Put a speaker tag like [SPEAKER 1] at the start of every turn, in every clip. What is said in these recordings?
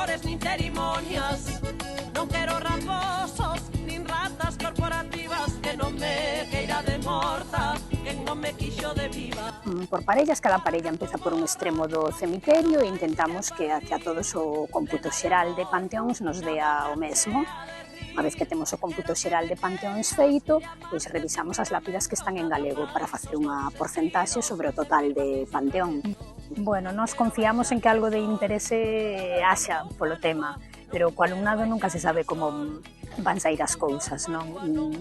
[SPEAKER 1] flores nin cerimonias. Non quero raposos nin ratas corporativas, que non me queira de morta, que non me quixo de viva.
[SPEAKER 2] Por parellas, cada parella empeza por un extremo do cemiterio e intentamos que a todos o cómputo xeral de panteóns nos dea o mesmo. Unha vez que temos o cómputo xeral de panteóns feito, pois revisamos as lápidas que están en galego para facer unha porcentaxe sobre o total de panteón. Bueno, nós confiamos en que algo de interese haxa polo tema, pero co alumnado nunca se sabe como van sair as cousas, non? O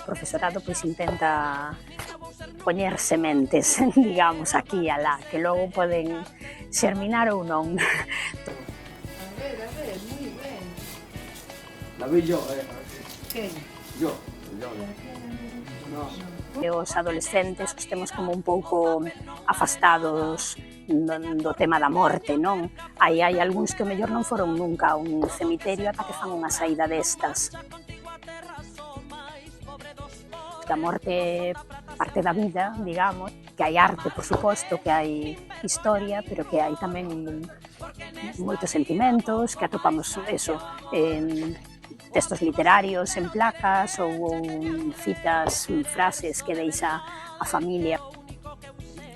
[SPEAKER 2] profesorado pois intenta poñer sementes, digamos, aquí e alá, que logo poden xerminar ou non.
[SPEAKER 3] Muy bien.
[SPEAKER 4] La vi yo,
[SPEAKER 3] ¿Qué?
[SPEAKER 4] yo. No.
[SPEAKER 2] E os adolescentes os temos como un pouco afastados do tema da morte, non? Hai algúns que o mellor non foron nunca a un cemiterio ata que fan unha saída destas. Que a morte parte da vida, digamos, que hai arte, por suposto, que hai historia, pero que hai tamén moitos sentimentos, que atopamos eso, en textos literarios, en placas ou citas, frases que deixa a familia.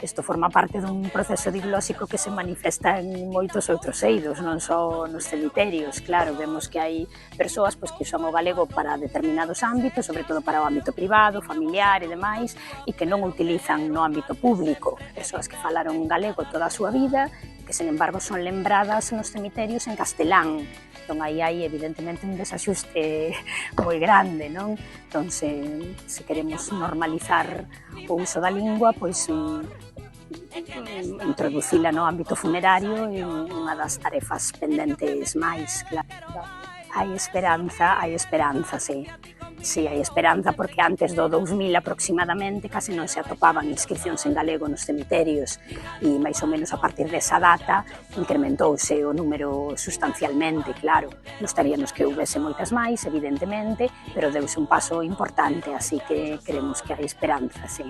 [SPEAKER 2] Isto forma parte dun proceso diglóxico que se manifesta en moitos outros eidos, non só nos cemiterios. Claro, vemos que hai persoas pois, que usan o galego para determinados ámbitos, sobre todo para o ámbito privado, familiar e demais, e que non o utilizan no ámbito público. Persoas que falaron galego toda a súa vida, que, sen embargo, son lembradas nos cemiterios en castelán. Entón, aí hai, evidentemente, un desaxuste moi grande, non? Entón, se queremos normalizar o uso da lingua, pois introducila no ámbito funerario é unha das tarefas pendentes máis, claro. Hai esperanza, sí. Sí, hai esperanza porque antes do 2000 aproximadamente case non se atopaban inscripcións en galego nos cemiterios e máis ou menos a partir desa data incrementouse o número sustancialmente, claro. Gostaríamos que houvese moitas máis, evidentemente, pero deuse un paso importante, así que creemos que hai esperanza, sí.